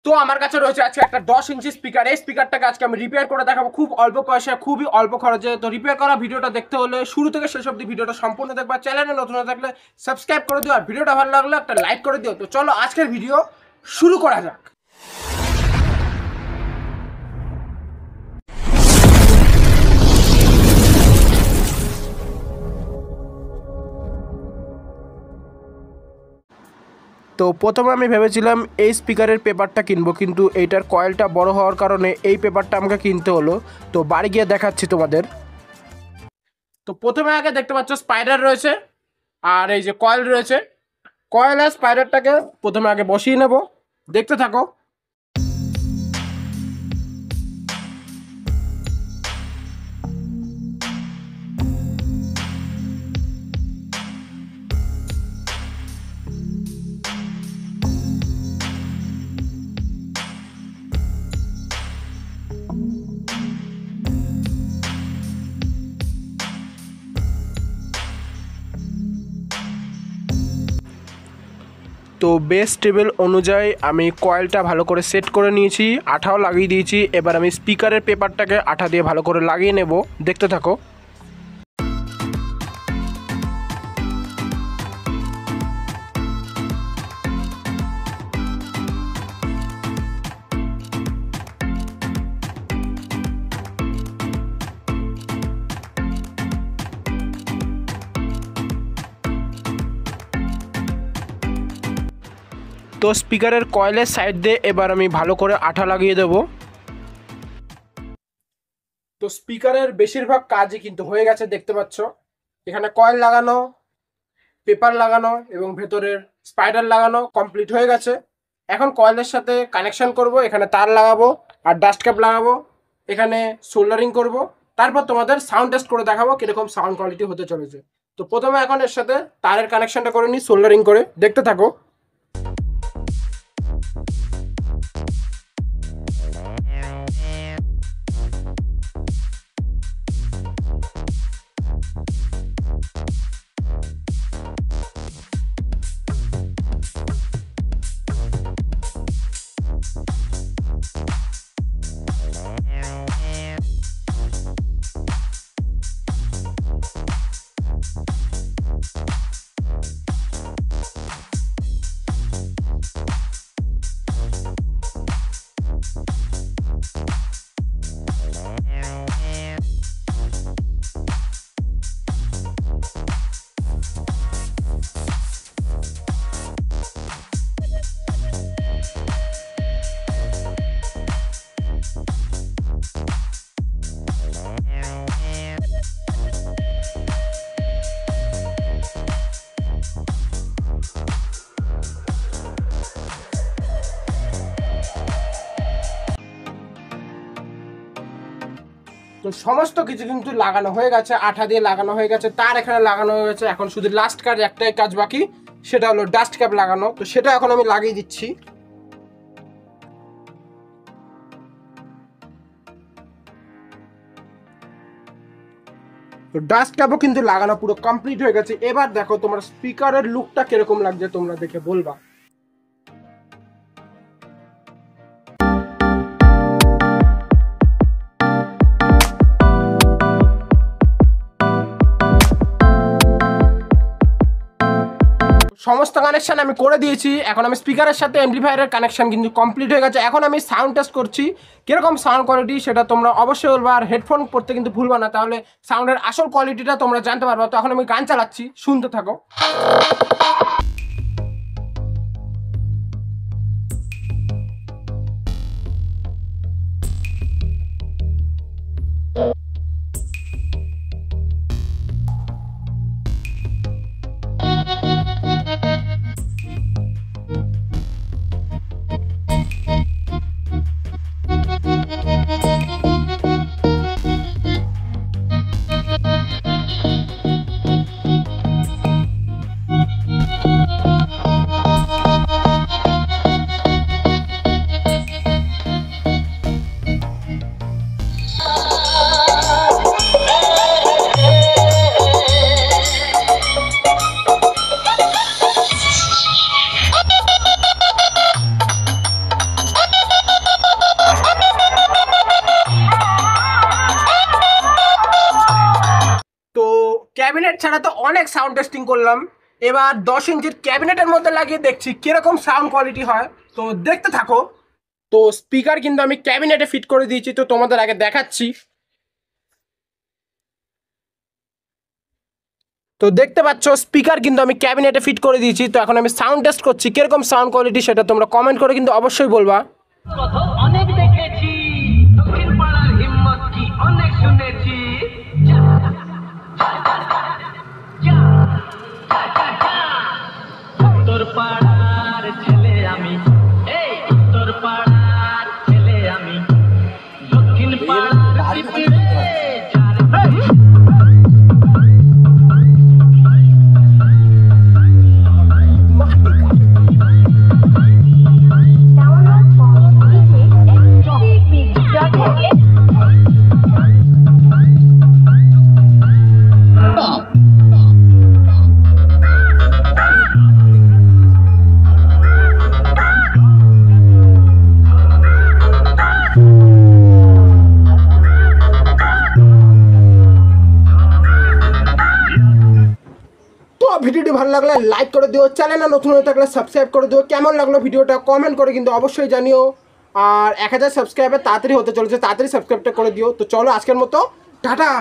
তো আমার কাছে রয়েছে আজকে একটা 10 ইঞ্চি স্পিকার। এই স্পিকারটাকে আজকে আমি রিপেয়ার করে দেখাবো খুব অল্প পয়সায়, খুবই অল্প খরচে। তো রিপেয়ার করা ভিডিওটা দেখতে হলে শুরু থেকে শেষ অবধি ভিডিওটা সম্পূর্ণ দেখবা। চ্যানেলে নতুন হয়ে থাকলে সাবস্ক্রাইব করে দিও, আর ভিডিওটা ভালো লাগলে একটা লাইক করে দিও। তো চলো আজকের ভিডিও শুরু করা যাক। তো প্রথমে আমি ভেবেছিলাম এই স্পিকারের পেপারটা কিনবো, কিন্তু এইটার কয়েলটা বড় হওয়ার কারণে এই পেপারটা আমাকে কিনতে হলো। তো বাড়ি গিয়ে দেখাচ্ছি তোমাদের। তো প্রথমে আগে দেখতে পাচ্ছ স্পাইডার রয়েছে, আর এই যে কয়েল রয়েছে। কয়েল আর স্পাইডারটাকে প্রথমে আগে বসিয়ে নেব, দেখতে থাকো। তো বেস টেবিল অনুযায়ী আমি কয়েলটা ভালো করে সেট করে নিয়েছি, আঠাও লাগিয়ে দিয়েছি। এবার আমি স্পিকারের পেপারটাকে আঠা দিয়ে ভালো করে লাগিয়ে নেব, দেখতে থাকো। তো স্পিকারের কয়েলের সাইড দিয়ে এবার আমি ভালো করে আঠা লাগিয়ে দেব। তো স্পিকারের বেশিরভাগ কাজই কিন্তু হয়ে গেছে, দেখতে পাচ্ছ। এখানে কয়েল লাগানো, পেপার লাগানো এবং ভেতরের স্পাইডার লাগানো কমপ্লিট হয়ে গেছে। এখন কয়েলের সাথে কানেকশন করব, এখানে তার লাগাবো আর ডাস্ট ক্যাপ লাগাবো, এখানে সোল্ডারিং করব। তারপর তোমাদের সাউন্ড টেস্ট করে দেখাবো কিরকম সাউন্ড কোয়ালিটি হতে চলেছে। তো প্রথমে এখন এর সাথে তারের কানেকশনটা করে নিই সোল্ডারিং করে, দেখতে থাকো। তো সমস্ত কিছু কিন্তু লাগানো হয়ে গেছে, আঠা দিয়ে লাগানো হয়ে গেছে, তার এখানে লাগানো হয়ে গেছে। এখন শুধু লাস্ট কাজ, একটাই কাজ বাকি, সেটা হলো ডাস্ট ক্যাপ লাগানো। তো সেটা এখন আমি লাগিয়ে দিচ্ছি। তো ডাস্ট ক্যাপও কিন্তু লাগানো পুরো কমপ্লিট হয়ে গেছে। এবার দেখো তোমার স্পিকারের লুকটা কিরকম লাগছে, তোমরা দেখে বলবা। সমস্ত কানেকশন আমি করে দিয়েছি। এখন আমি স্পিকারের সাথে অ্যাম্প্লিফায়ারের কানেকশন কিন্তু কমপ্লিট হয়ে গেছে। এখন আমি সাউন্ড টেস্ট করছি কিরকম সাউন্ড কোয়ালিটি, সেটা তোমরা অবশ্যই বলবা। আর হেডফোন পড়তে কিন্তু ভুলবা না, তাহলে সাউন্ডের আসল কোয়ালিটিটা তোমরা জানতে পারবা। তো এখন আমি গান চালাচ্ছি, শুনতে থাকো। ক্যাবিনেট ছাড়া তো অনেক সাউন্ড টেস্টিং করলাম, এবার 10 ইঞ্চির ক্যাবিনেটের মধ্যে লাগিয়ে দেখছি কিরকম সাউন্ড কোয়ালিটি হয়। তো দেখতে থাকো। তো স্পিকার কিন্তু আমি ক্যাবিনেটে ফিট করে দিয়েছি, তো তোমাদের আগে দেখাচ্ছি। তো দেখতে পাচ্ছ স্পিকার কিন্তু আমি ক্যাবিনেটে ফিট করে দিয়েছি। তো এখন আমি সাউন্ড টেস্ট করছি কিরকম সাউন্ড কোয়ালিটি, সেটা তোমরা কমেন্ট করে কিন্তু অবশ্যই বলবা। অনেক দেখেছি দক্ষিণ পাড়ার হিম্মত কি অনেক শুনেছি। উত্তর পাড়ার ছেলে আমি, এই উত্তর পাড়ার ছেলে আমি, দক্ষিণ পাড়ার ভিডিওটি ভালো লাগলে লাইক করে দিও, চ্যানেলে নতুন হয়ে থাকলে সাবস্ক্রাইব করে দিও। কেমন লাগলো ভিডিওটা কমেন্ট করে কিন্তু অবশ্যই জানিও। আর 1000 সাবস্ক্রাইবার তাড়াতাড়ি হতে চলেছে, তাড়াতাড়ি সাবস্ক্রাইবটা করে দিও। তো চলো আজকের মতো টাটা।